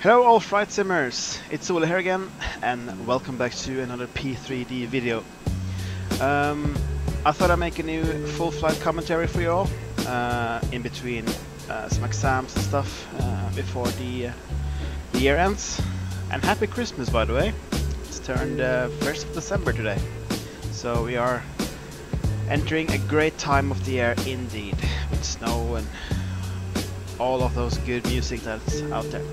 Hello all flight simmers, it's Ole here again and welcome back to another P3D video. I thought I'd make a new full flight commentary for you all in between some exams and stuff before the year ends. And happy Christmas, by the way. It's turned 1st of December today, so we are entering a great time of the year indeed, with snow and all of those good music that's out there.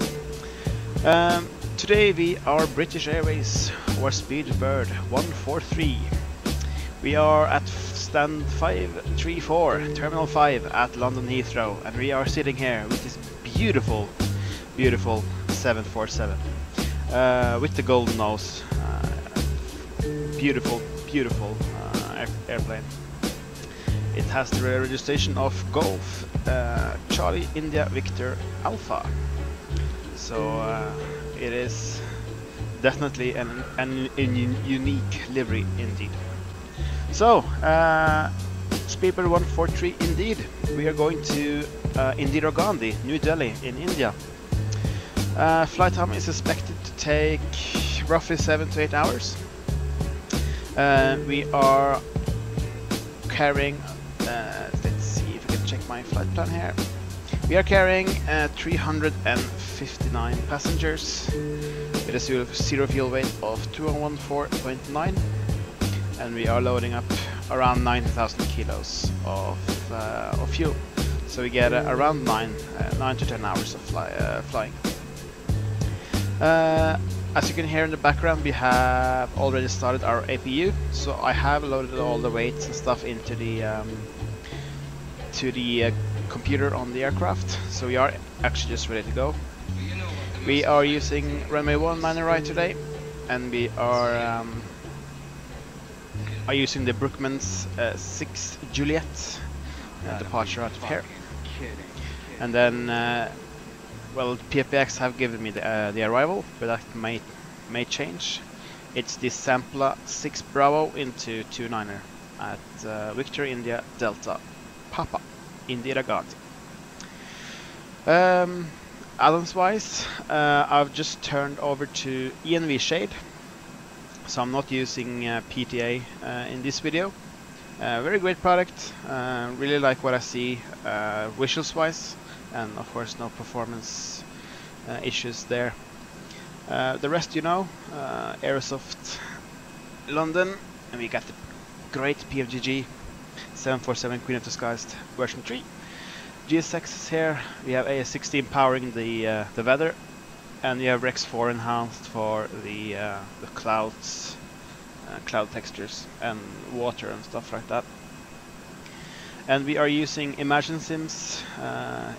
Today we are British Airways or Speedbird 143. We are at stand 534, Terminal 5 at London Heathrow, and we are sitting here with this beautiful, beautiful 747 with the golden nose. Beautiful, beautiful airplane. It has the registration of Golf Charlie India Victor Alpha. So it is definitely an unique livery indeed. So Speedbird 143 indeed. We are going to Indira Gandhi, New Delhi in India. Flight time is expected to take roughly 7 to 8 hours. We are carrying, let's see if I can check my flight plan here. We are carrying 359 passengers with a zero fuel weight of 214.9, and we are loading up around 9,000 kilos of fuel. So we get around 9 to 10 hours of flying. As you can hear in the background, we have already started our APU, so I have loaded all the weights and stuff into the computer on the aircraft, so we are actually just ready to go. We are using Runway 19 right today, and we are using the Brookman's 6 Juliet departure out of here. And then, well, PFPX have given me the arrival, but that may change. It's the Sampler 6 Bravo into 29er at Victor India Delta Papa Indira Gandhi. Addons wise, I've just turned over to ENVSHADE, so I'm not using PTA in this video. Very great product, really like what I see visuals wise, and of course no performance issues there. The rest you know, Aerosoft London, and we got the great PMDG 747 Queen of the Skies version 3. GSX is here. We have AS16 powering the weather, and we have Rex 4 enhanced for the clouds, cloud textures and water and stuff like that. And we are using Imaginesim's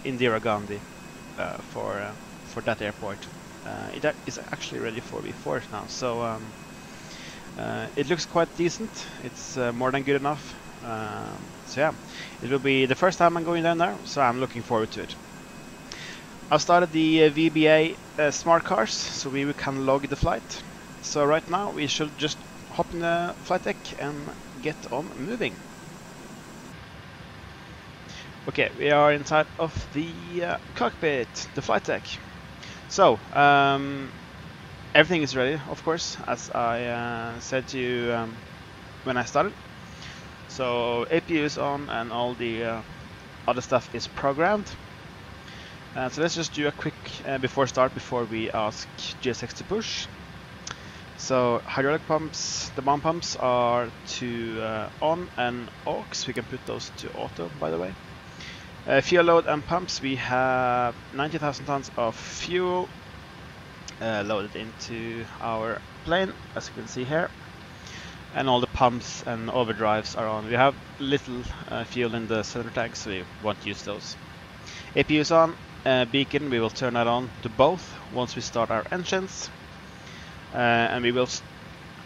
Indira Gandhi for that airport. It is actually ready for V4 now, so it looks quite decent. It's more than good enough. So yeah, it will be the first time I'm going down there, so I'm looking forward to it. I've started the VBA smart cars, so we can log the flight. So right now we should just hop in the flight deck and get on moving. Okay, we are inside of the cockpit, the flight deck. So everything is ready, of course, as I said to you when I started. So APU is on and all the other stuff is programmed. So let's just do a quick before we ask GSX to push. So hydraulic pumps, the bomb pumps are to on and aux. We can put those to auto, by the way. Fuel load and pumps, we have 90,000 tons of fuel loaded into our plane, as you can see here. And all the pumps and overdrives are on. We have little fuel in the cylinder tank, so we won't use those. APU is on. Beacon, we will turn that on to both once we start our engines. And we will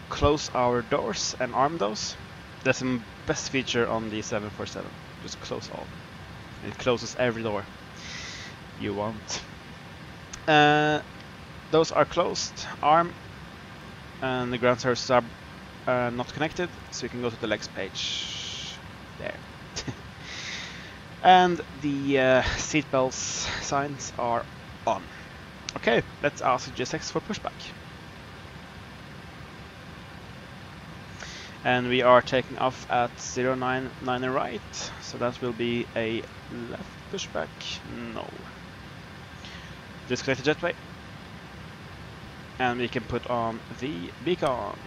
close our doors and arm those. That's the best feature on the 747. Just close all. It closes every door you want. Those are closed. Arm and the ground services are not connected, so we can go to the legs page there. And the seatbelts signs are on. Okay. Okay, let's ask G6 for pushback. And we are taking off at 099 right, so that will be a left pushback. No. Disconnect the jetway. And we can put on the beacon.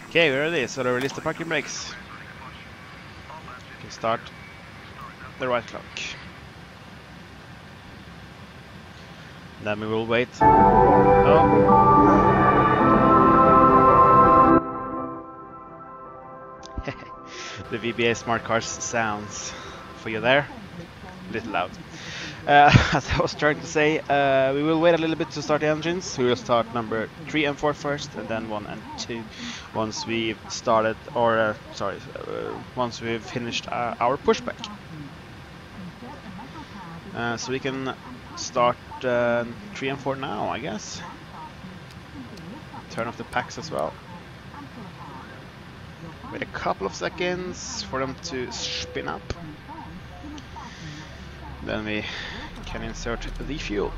Okay, we're ready, so to release the parking brakes. We can start the right clock. Then we will wait. Oh. The VBA smart cars sounds for you there. A little loud. As I was trying to say, we will wait a little bit to start the engines. We will start number 3 and 4 first, and then 1 and 2 once we've started, or once we've finished our pushback. So we can start 3 and 4 now, I guess. Turn off the packs as well. Wait a couple of seconds for them to spin up. Then we can insert the fuel.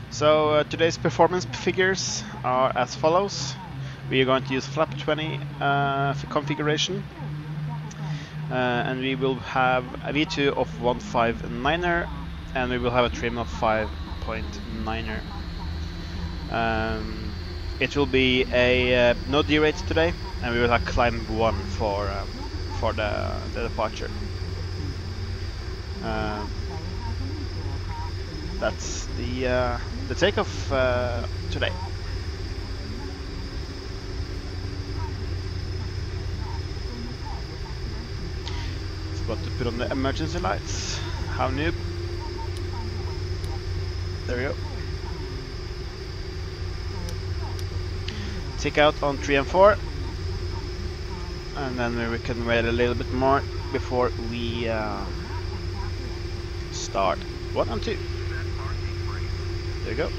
So today's performance figures are as follows. We are going to use flap 20 for configuration. And we will have a V2 of 159er, and we will have a trim of 5.9er. It will be a no derate today, and we will have climb 1 for the departure. That's the takeoff today. Got to put on the emergency lights. How noob. There we go. Tick out on 3 and 4. And then we can wait a little bit more before we start 1 and 2. There we go.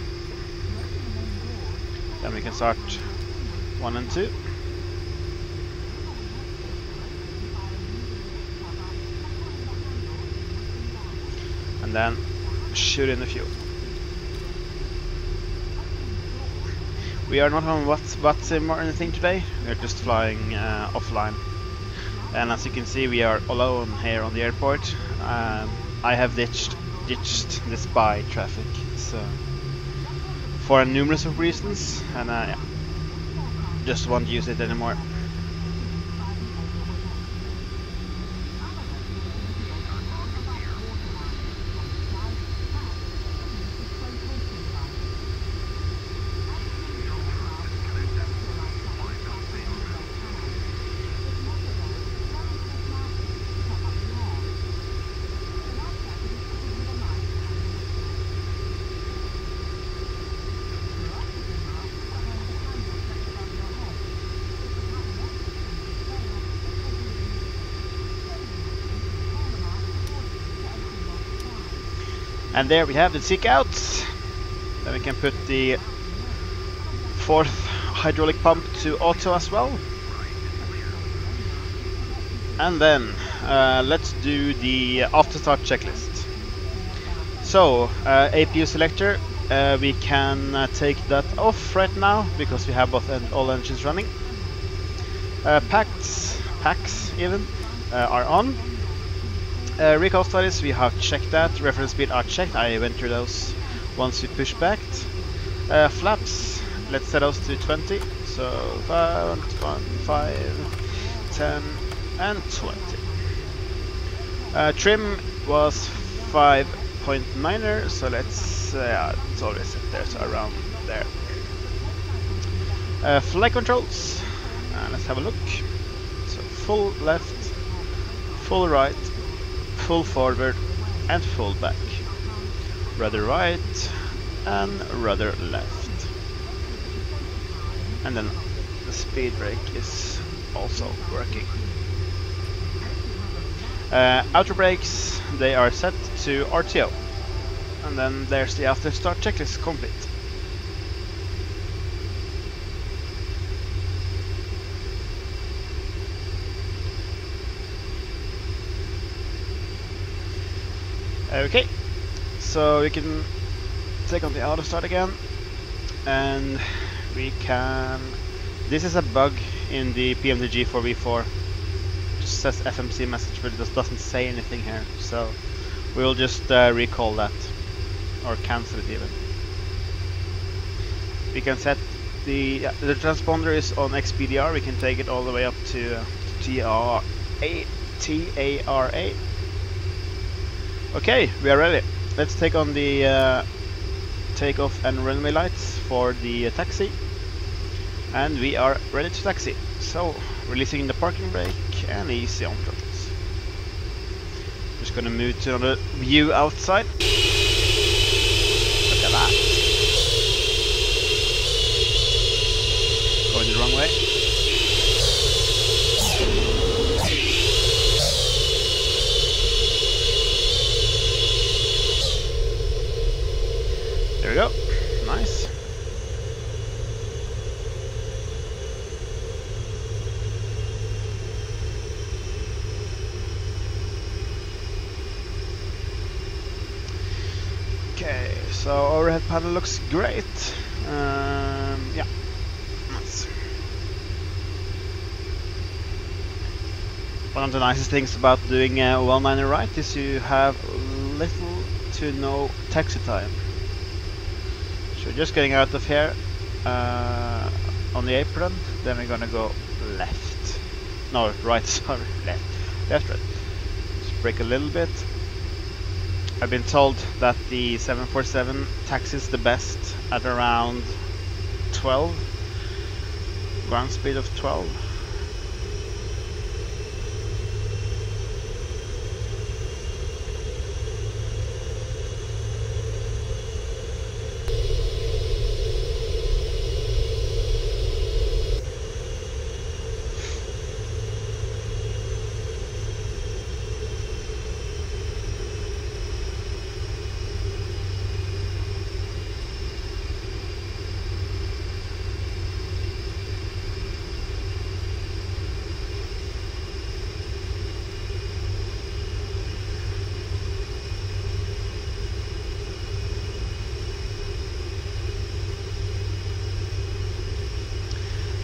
Then we can start 1 and 2. And then shoot in the fuel. We are not on WhatsApp or anything today. We are just flying offline. And as you can see, we are alone here on the airport. I have ditched the spy traffic, so for numerous of reasons, and I just won't use it anymore. And there we have the seek out. Then we can put the 4th hydraulic pump to auto as well. And then let's do the after start checklist. So APU selector, we can take that off right now because we have both all engines running. Packs even, are on. Recall studies, we have checked that. Reference speed are checked. I went through those once we push back. Flaps, let's set those to 20. So 5, 10, and 20. Trim was 5.9er, so let's it's always set there, so around there. Flight controls, let's have a look. So full left, full right, full forward, and full back. Rudder right and rudder left. And then the speed brake is also working. Outer brakes, they are set to RTO. And then there's the after start checklist complete. Okay, so we can take on the auto start again, and we can. This is a bug in the PMDG for V4. It says FMC message, but it just doesn't say anything here, so we will just recall that or cancel it even. We can set the transponder is on XPDR. We can take it all the way up to TARA. Okay, we are ready. Let's take on the takeoff and runway lights for the taxi. And we are ready to taxi. So, releasing the parking brake and easy on throttles. Just gonna move to another view outside. Look at that. Going the wrong way. There we go. Nice. Okay, so overhead panel looks great. Yeah, nice. One of the nicest things about doing a 1-liner right is you have little to no taxi time. So just getting out of here on the apron, then we're gonna go left. No, right, sorry, left. Left, right. Just brake a little bit. I've been told that the 747 taxis the best at around 12, ground speed of 12.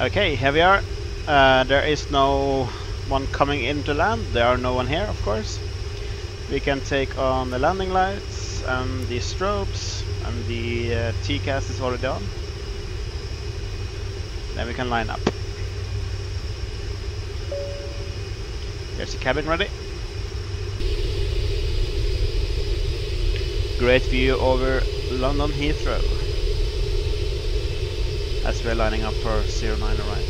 Okay, here we are. There is no one coming into land. There are no one here, of course. We can take on the landing lights and the strobes, and the TCAS is already on. Then we can line up. Here's the cabin ready. Great view over London Heathrow as we're lining up for 09 right.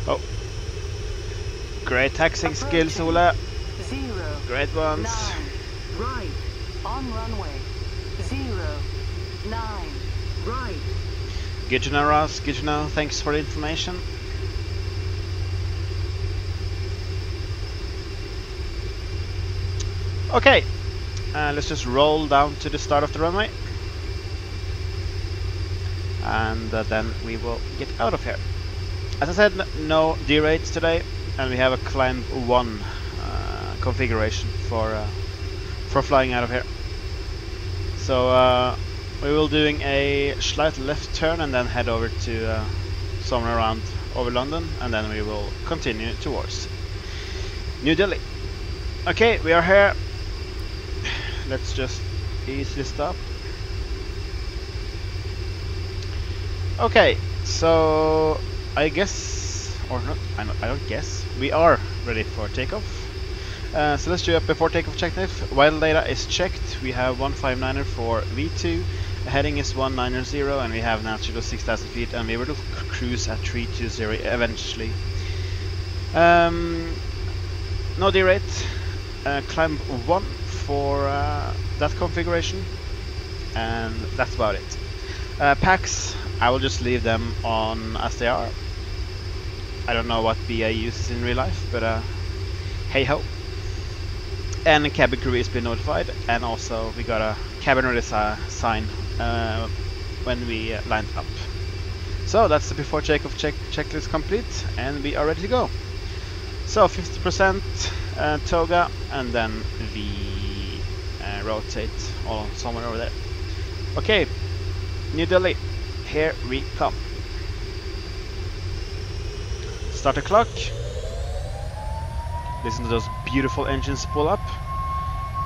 Oh, great taxiing skills, Ola. 0, great ones. 9, right, on runway. 0, 9, right. Good to know, Ross. Good to know. Thanks for the information. Okay, let's just roll down to the start of the runway, and then we will get out of here. As I said, no derates today, and we have a climb 1 configuration for flying out of here. So we will doing a slight left turn and then head over to somewhere around over London, and then we will continue towards New Delhi. Okay, we are here. Let's just easily stop. Okay, so I guess, or not, I don't guess, we are ready for takeoff. So let's do a before takeoff checklist. Vital data is checked. We have 159er for V2, heading is 190, and we have an altitude of 6,000 feet, and we will cruise at 320 eventually. No derate, climb 1 for that configuration, and that's about it. Packs, I will just leave them on as they are. I don't know what BA uses in real life, but hey ho. And the cabin crew has been notified, and also we got a cabin ready sign when we lined up. So that's the before takeoff checklist complete, and we are ready to go. So 50% toga, and then we rotate all somewhere over there. Okay, New Delhi, here we come. Start the clock. Listen to those beautiful engines pull up.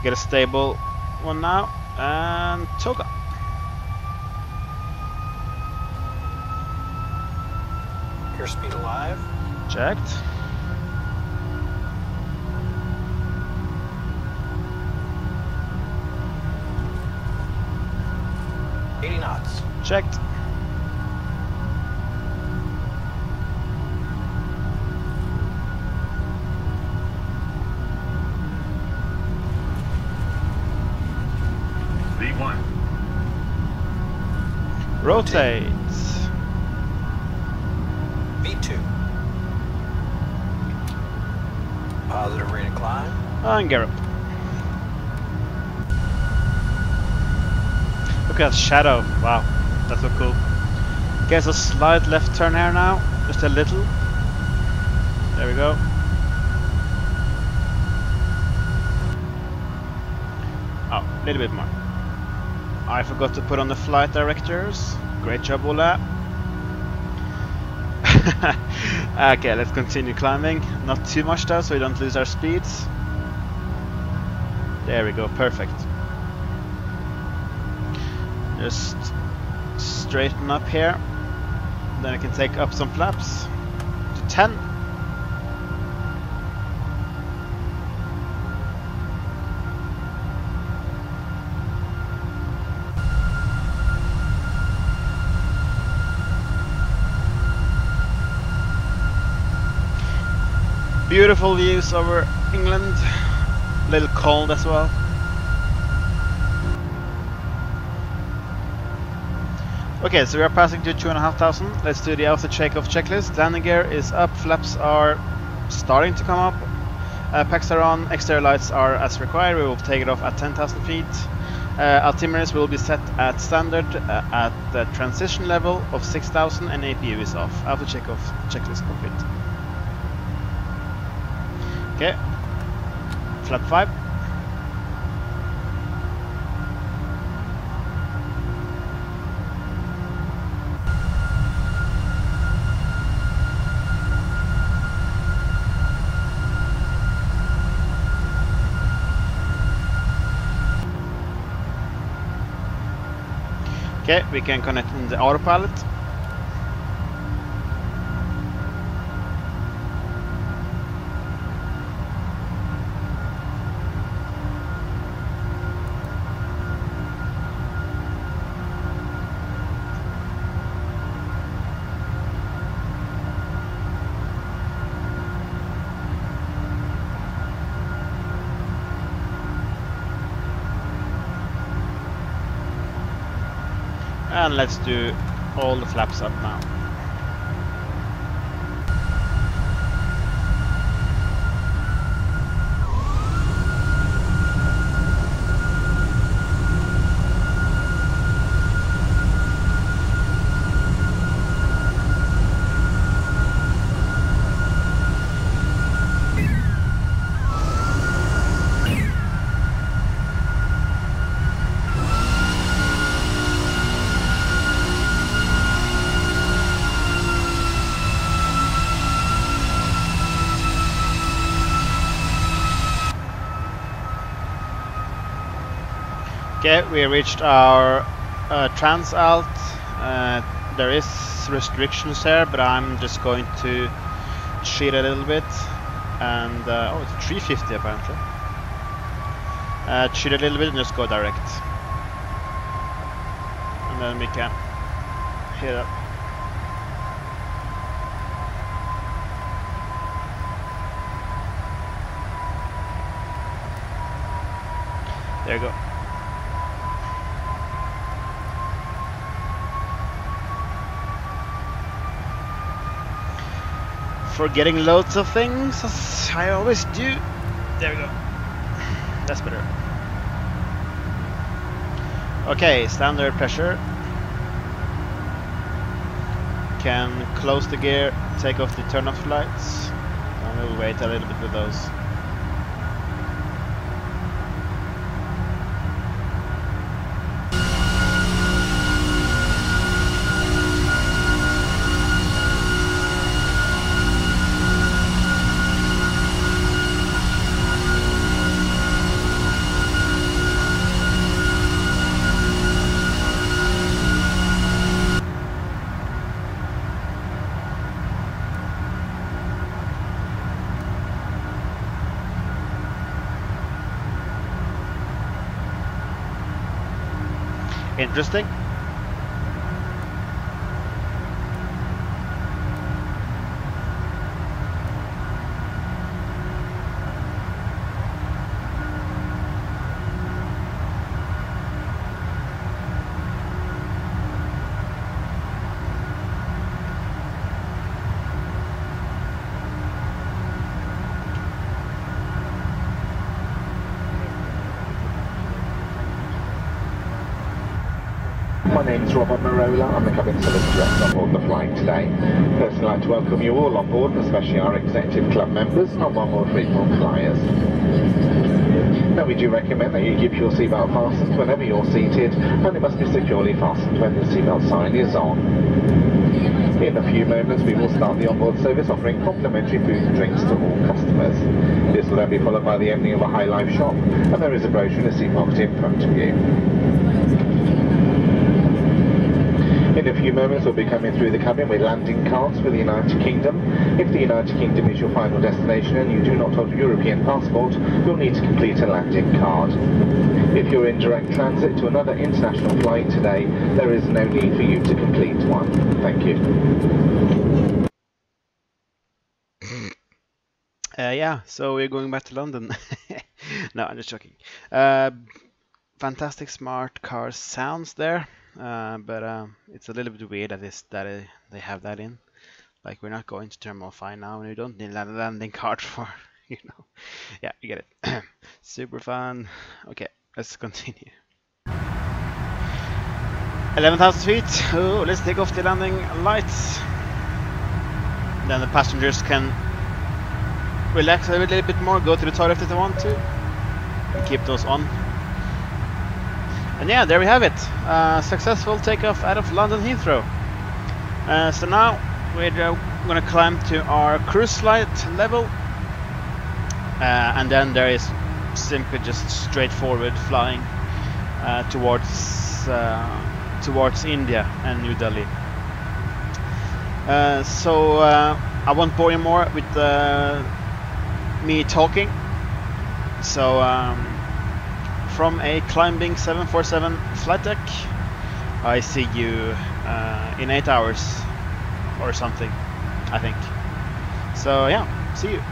Get a stable one now, and toga. Airspeed alive. Checked. Knots. Checked. V1. Rotate. V2. Positive rate of climb. And get up. Look at that shadow. Wow, that's so cool. Okay, so slight left turn here now. Just a little. There we go. Oh, a little bit more. I forgot to put on the flight directors. Great job, Ola. Okay, let's continue climbing. Not too much though, so we don't lose our speeds. There we go, perfect. Just straighten up here. Then I can take up some flaps to 10. Beautiful views over England. A little cold as well. Okay, so we are passing to 2,500. Let's do the outer takeoff checklist. Landing gear is up, flaps are starting to come up. Packs are on, exterior lights are as required. We will take it off at 10,000 feet. Altimeters will be set at standard at the transition level of 6,000, and APU is off. Outer takeoff checklist complete. Okay, flap 5. Okay, we can connect in the autopilot. And let's do all the flaps up now. Okay, we reached our trans-alt. There is restrictions here, but I'm just going to cheat a little bit. And oh, it's 350 apparently. Cheat a little bit and just go direct. And then we can hit up. There you go. Forgetting loads of things, as I always do. There we go. That's better. Okay, standard pressure. Can close the gear, take off the turn-off lights, and we'll wait a little bit with those. Interesting. My name is Robert Marola. I'm the cabin service director on board the flight today. First, I'd like to welcome you all on board, especially our executive club members and 143 flyers. Now, we do recommend that you keep your seatbelt fastened whenever you're seated, and it must be securely fastened when the seatbelt sign is on. In a few moments, we will start the onboard service offering complimentary food and drinks to all customers. This will then be followed by the opening of a high life shop, and there is a brochure and a seat pocket in front of you. In a few moments we'll be coming through the cabin with landing cards for the United Kingdom. If the United Kingdom is your final destination and you do not hold a European passport, you'll need to complete a landing card. If you're in direct transit to another international flight today, there is no need for you to complete one. Thank you. Yeah, so we're going back to London. No, I'm just joking. Fantastic smart car sounds there. But it's a little bit weird that they have that in. Like, we're not going to Terminal 5 now, and we don't need a landing card for, you know. Yeah, you get it. Super fun. Okay, let's continue. 11,000 feet. Oh, let's take off the landing lights. Then the passengers can relax a little bit more, go to the toilet if they want to, and keep those on. And yeah, there we have it. Successful takeoff out of London Heathrow. So now we're going to climb to our cruise flight level. And then there is simply just straightforward flying towards India and New Delhi. So I won't bore you more with me talking. So from a climbing 747 flight deck, I see you in 8 hours or something, I think. So yeah, see you.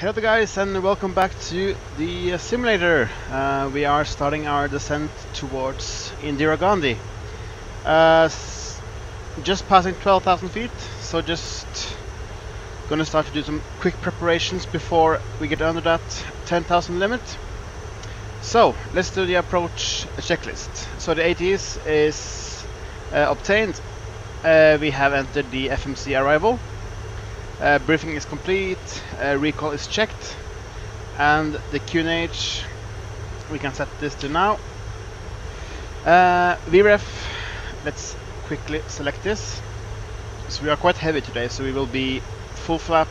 Hello guys, and welcome back to the simulator. We are starting our descent towards Indira Gandhi. Just passing 12,000 feet, so just gonna start to do some quick preparations before we get under that 10,000 limit. So let's do the approach checklist. So the ATs is obtained. We have entered the FMC arrival. Briefing is complete, recall is checked, and the QNH we can set this to now. VREF, let's quickly select this. So we are quite heavy today, so we will be full flap,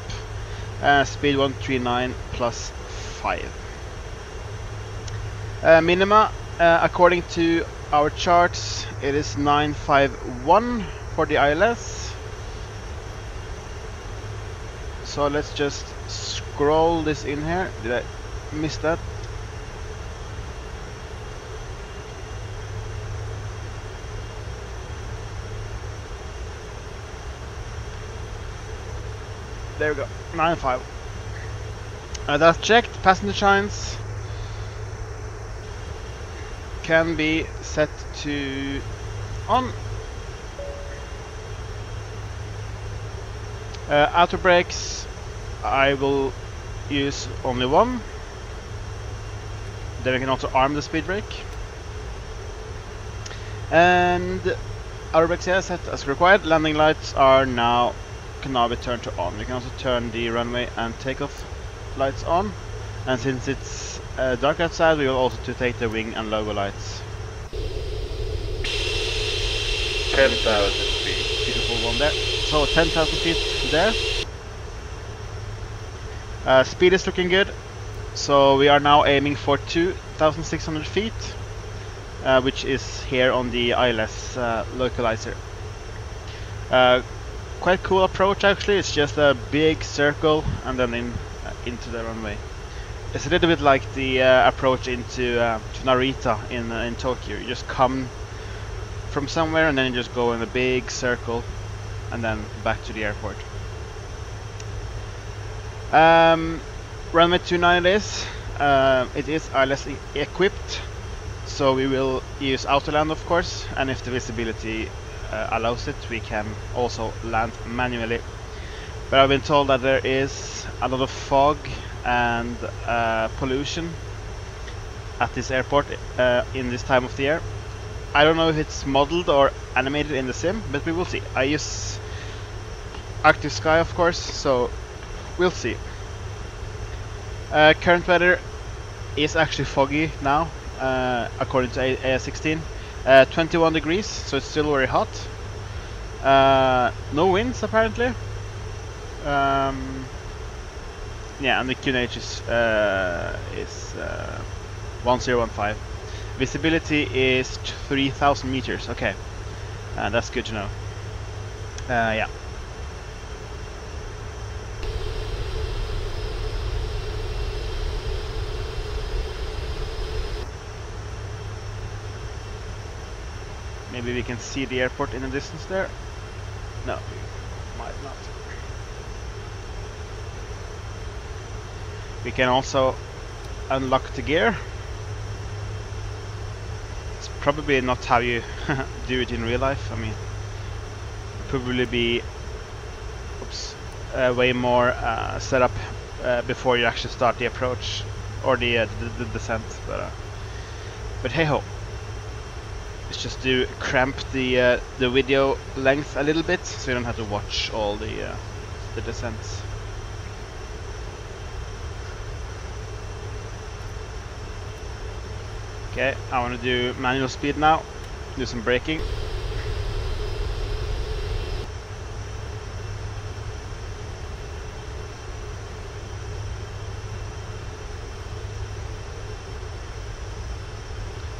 speed 139 plus 5. Minima, according to our charts, it is 951 for the ILS. So let's just scroll this in here. Did I miss that? There we go, 9.5. That's checked. Passenger signs can be set to on. Outer brakes, I will use only one. Then we can also arm the speed brake. And outer brakes are set as required. Landing lights are can now be turned to on. We can also turn the runway and takeoff lights on. And since it's dark outside, we will also take the wing and logo lights. 10,000 feet. Beautiful one there. So 10,000 feet there. Speed is looking good. So we are now aiming for 2,600 feet, which is here on the ILS localizer. Quite cool approach actually. It's just a big circle and then into the runway. It's a little bit like the approach into to Narita in Tokyo. You just come from somewhere and then you just go in a big circle and then back to the airport. Runway 29 it is ILS equipped, so we will use autoland of course, and if the visibility allows it, we can also land manually. But I've been told that there is a lot of fog and pollution at this airport in this time of the year. I don't know if it's modeled or animated in the sim, but we will see. I use active sky of course, so we'll see. Current weather is actually foggy now, according to AS16. 21 degrees, so it's still very hot. No winds apparently. Yeah, and the QNH is 1015. Visibility is 3,000 meters. Okay, that's good to know. Yeah. Maybe we can see the airport in the distance there. No, we might not. We can also unlock the gear. It's probably not how you do it in real life. I mean, probably be way more set up before you actually start the approach or the descent. But hey ho. It's just to cramp the video length a little bit, so you don't have to watch all the descents. Okay, I want to do manual speed now. Do some braking.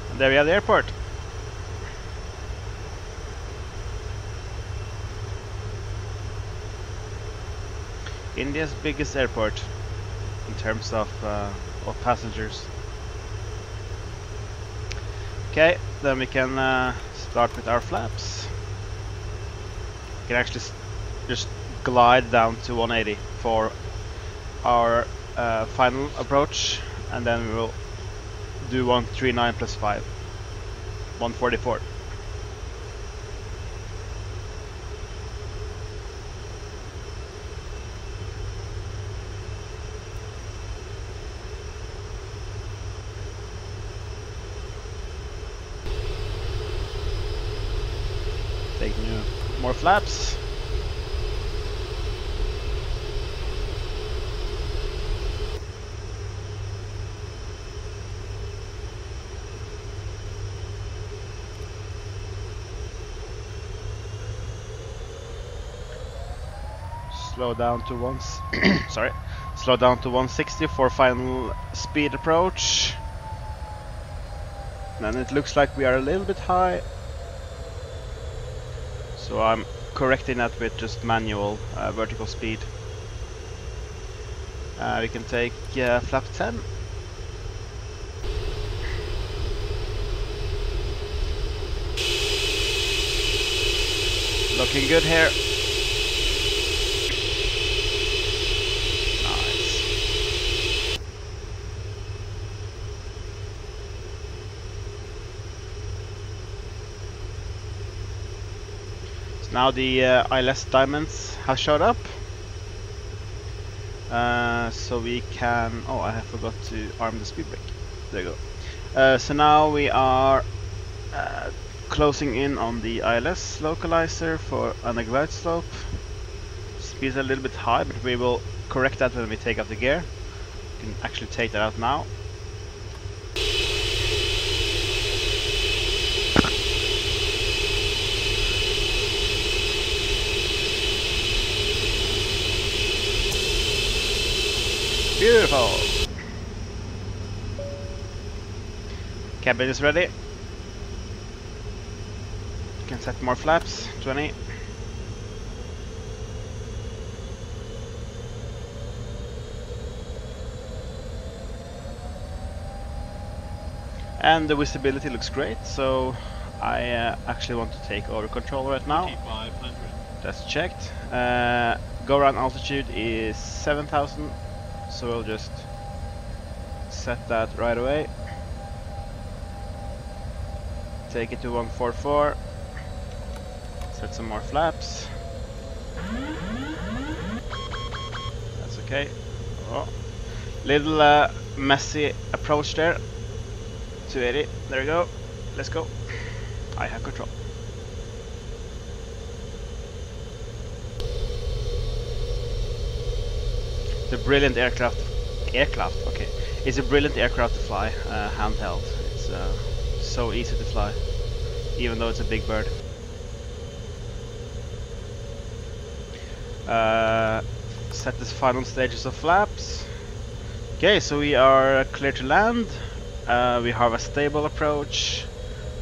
And there we have the airport. India's biggest airport in terms of passengers. Okay, then we can start with our flaps. We can actually just glide down to 180 for our final approach, and then we will do 139 plus 5, 144. Taking more flaps. Slow down to sorry, slow down to 160 for final speed approach. And it looks like we are a little bit high, so I'm correcting that with just manual vertical speed. We can take flap 10. Looking good here. Now the ILS diamonds have showed up, so we can. Oh, I forgot to arm the speed brake. There you go. So now we are closing in on the ILS localizer for a glide slope. Speed's a little bit high, but we will correct that when we take out the gear. We can actually take that out now. Beautiful. Cabin is ready. You can set more flaps, 20. And the visibility looks great, so I actually want to take over control right now. That's checked. Go around altitude is 7,000. So we'll just set that right away. Take it to 144. Set some more flaps. That's okay. Oh. Little messy approach there. 280. There we go. Let's go. I have control. The brilliant aircraft, okay. It's a brilliant aircraft to fly, handheld. It's so easy to fly, even though it's a big bird. Set the final stages of flaps. Okay, so we are clear to land. We have a stable approach.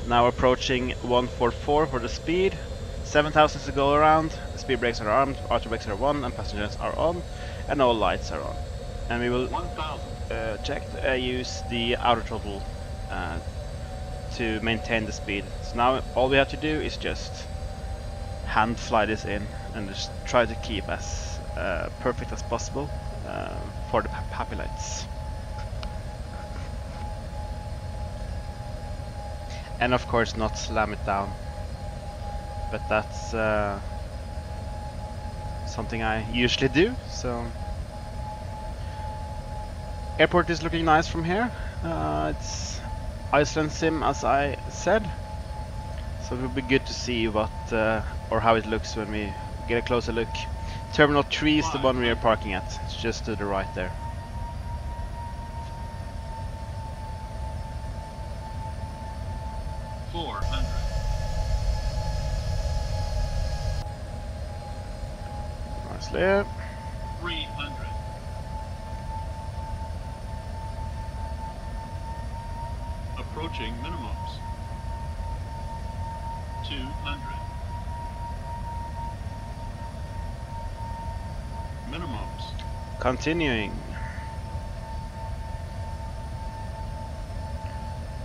Now approaching 144 for the speed. 7,000 to go around. The speed brakes are armed, auto brakes are on, and passengers are on. And all lights are on, and we will use the outer throttle to maintain the speed. So now all we have to do is just hand fly this in and just try to keep as perfect as possible for the happy lights. And of course not slam it down, but that's something I usually do. So airport is looking nice from here. It's Iceland sim, as I said, so it will be good to see what or how it looks when we get a closer look. Terminal 3 is the one we are parking at. It's just to the right there. Nicely. 300. Approaching minimums. 200. Minimums. Continuing.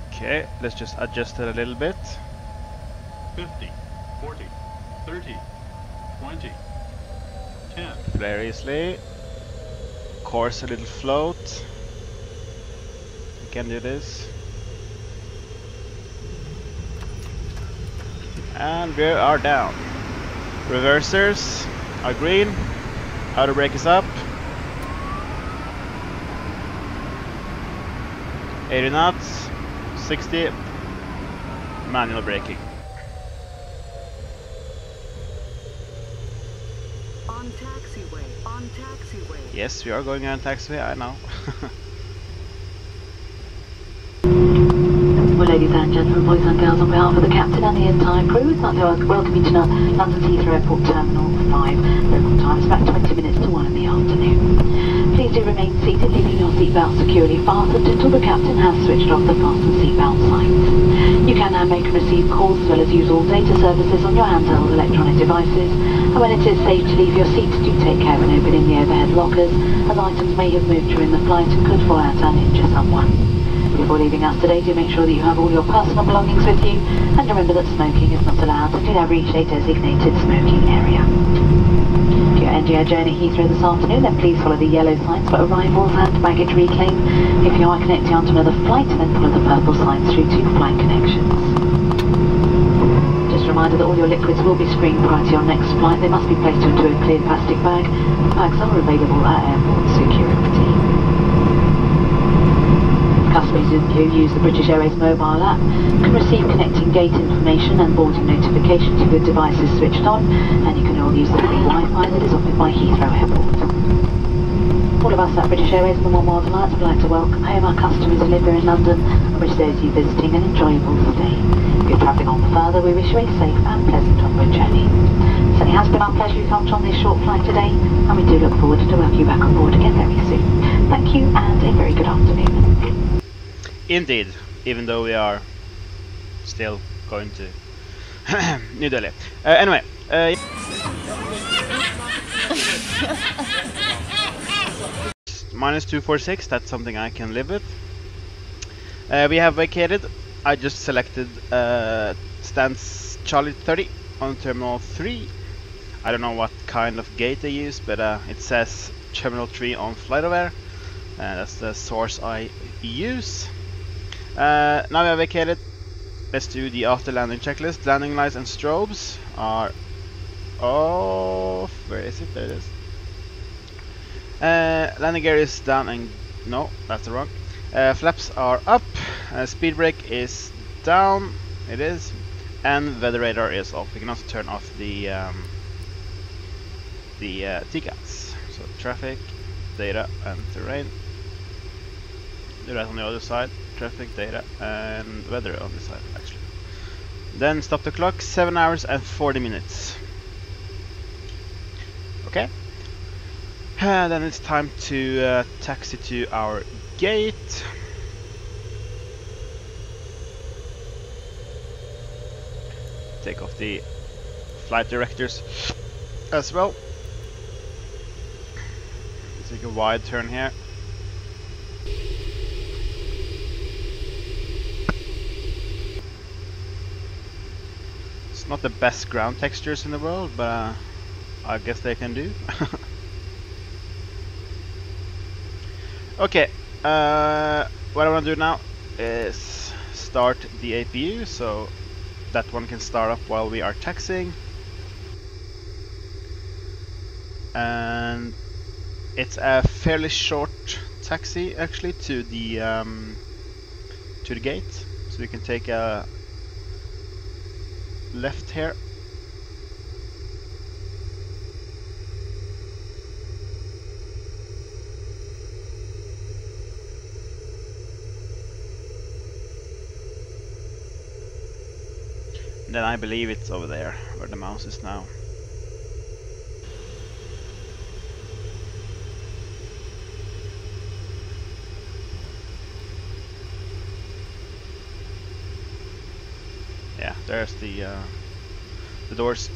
Okay, let's just adjust it a little bit. 50, 40, 30, 20, 10. Very easily. course a little float. We can do this. And we are down. Reversers are green. Outer brake is up. 80 knots. 60. Manual braking. On taxiway. On taxiway. Yes, we are going on taxiway, I know. Well, ladies and gentlemen, boys and girls, on behalf of the captain and the entire crew, we'd like to welcome you to London Heathrow Airport Terminal 5. Local time is about 20 minutes to 1 in the afternoon. Please do remain seated, leaving your seatbelt securely fastened until the captain has switched off the fasten seatbelt signs. You can now make and receive calls as well as use all data services on your handheld electronic devices, and when it is safe to leave your seats, do take care when opening the overhead lockers, as items may have moved during the flight and could fall out and injure someone. Before leaving us today, do make sure that you have all your personal belongings with you, and remember that smoking is not allowed until you have reached a designated smoking area. If you're ending your journey Heathrow this afternoon, then please follow the yellow signs for arrivals and baggage reclaim. If you are connecting onto another flight, then follow the purple signs through to flight connections. Just a reminder that all your liquids will be screened prior to your next flight. They must be placed into a clear plastic bag. Bags are available at airport security. Customers who use the British Airways mobile app can receive connecting gate information and boarding notifications if your device is switched on, and you can all use the free Wi-Fi that is offered by Heathrow Airport. All of us at British Airways and the One World Alliance would like to welcome home our customers who live here in London and wish those of you visiting an enjoyable stay. If you're travelling on further, we wish you a safe and pleasant onward journey. So it has been our pleasure you've come on this short flight today, and we do look forward to welcome you back on board again very soon. Thank you and a very good afternoon. Indeed, even though we are still going to New Delhi. Anyway, minus 246, that's something I can live with. We have vacated. I just selected stance Charlie 30 on Terminal 3. I don't know what kind of gate they use, but it says Terminal 3 on FlightAware. That's the source I use. Now we have vacated. Let's do the after landing checklist. Landing lights and strobes are off. Where is it? There it is. Landing gear is down and no, that's the wrong. Flaps are up. Speed brake is down. It is. And weather radar is off. We can also turn off the TCAS. So traffic, data, and terrain. Do that on the other side. Traffic, data, and weather on this side actually. Then stop the clock. 7 hours and 40 minutes. Okay. Then it's time to taxi to our gate. Take off the flight directors as well. Take a wide turn here. It's not the best ground textures in the world, but I guess they can do. Okay, what I want to do now is start the APU so that one can start up while we are taxiing. And it's a fairly short taxi actually to the gate, so we can take a left here. Then I believe it's over there where the mouse is now. Yeah, there's the doors.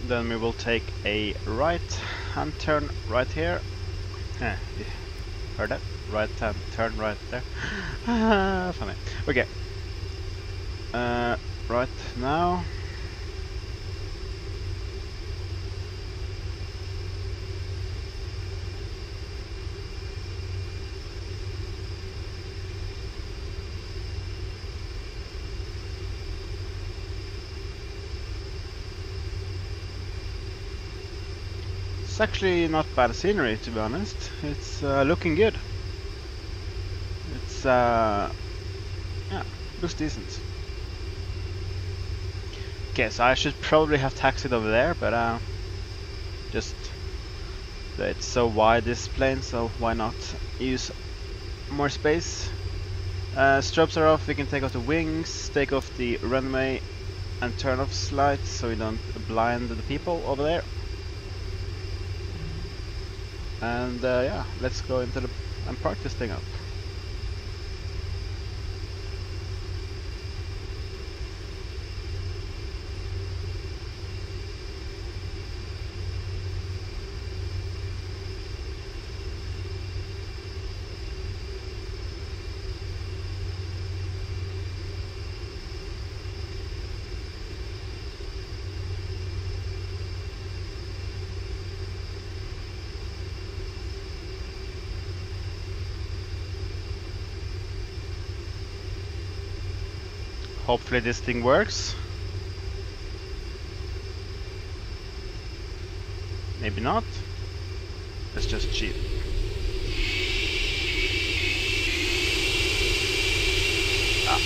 Then we will take a right hand turn right here. You heard that? Right hand turn right there. Funny. Okay. Right now. It's actually not bad scenery, to be honest. It's looking good. It's yeah, looks decent. Okay, so I should probably have taxied over there, but just it's so wide this plane, so why not use more space? Strobes are off. We can take off the wings, take off the runway, and turn off lights so we don't blind the people over there. And yeah, let's go into the and park this thing up. Hopefully this thing works. Maybe not. It's just cheap. Ah.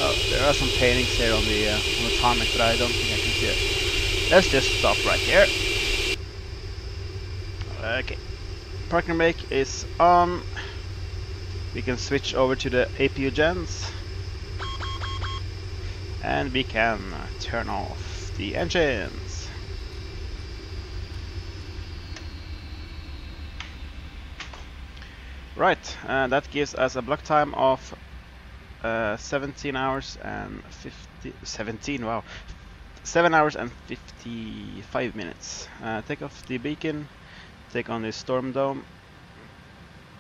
Oh, there are some paintings here on the tarmac, but I don't think I can see it. Let's just stop right here. Okay, parking brake is on. We can switch over to the APU gens, and we can turn off the engines. Right, that gives us a block time of 17 hours and 7 hours and 55 minutes. Take off the beacon. Take on the storm dome,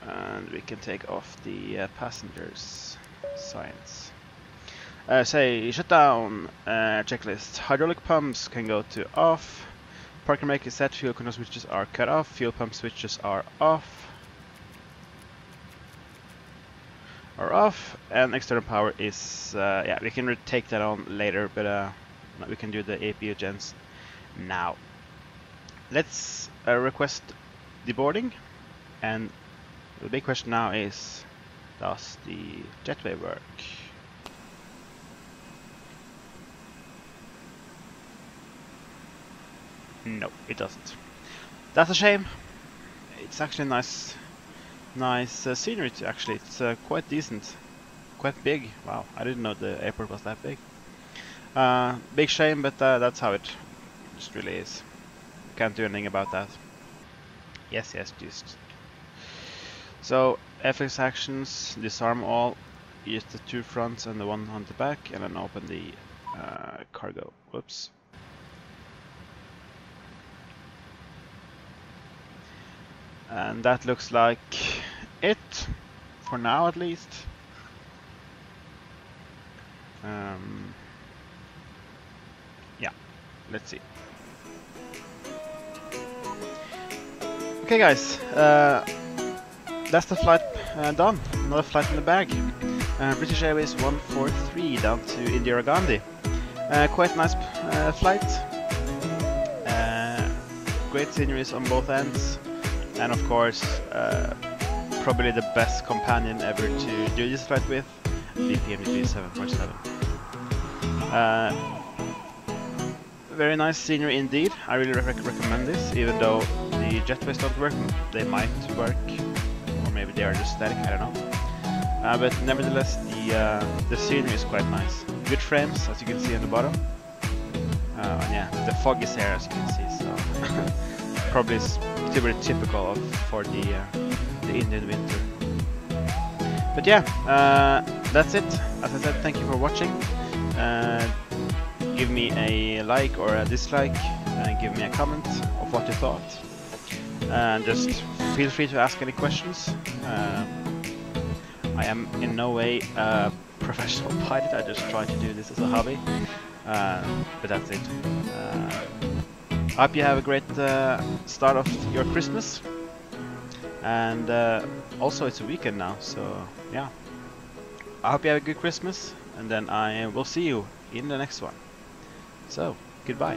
and we can take off the passengers signs. Say shutdown checklist. Hydraulic pumps can go to off. Parking brake is set. Fuel control switches are cut off. Fuel pump switches are off. And external power is yeah, we can take that on later, but we can do the APU gens now. Let's request deboarding, and the big question now is, does the jetway work? No, it doesn't. That's a shame. It's actually nice scenery too, actually. It's quite decent, quite big. Wow, I didn't know the airport was that big. Big shame, but that's how it just really is. Can't do anything about that. Yes, just. So FX actions, disarm all, use the two fronts and the one on the back, and then open the cargo. Whoops. And that looks like it, for now at least. Yeah, let's see. Okay guys, that's the flight done. Another flight in the bag. British Airways 143 down to Indira Gandhi. Quite nice flight. Great sceneries on both ends. And of course, probably the best companion ever to do this flight with, the PMDG 747. Very nice scenery indeed. I really recommend this, even though the jetways don't work. They might work, or maybe they are just static, I don't know. But nevertheless, the scenery is quite nice. Good frames, as you can see on the bottom. And yeah, the fog is here, as you can see, so probably very typical for the Indian winter. But yeah, that's it. As I said, thank you for watching. Give me a like or a dislike, and give me a comment of what you thought. And just feel free to ask any questions. I am in no way a professional pilot, I just try to do this as a hobby. But that's it. I hope you have a great start of your Christmas. And also it's a weekend now, so yeah. I hope you have a good Christmas, and then I will see you in the next one. So, goodbye.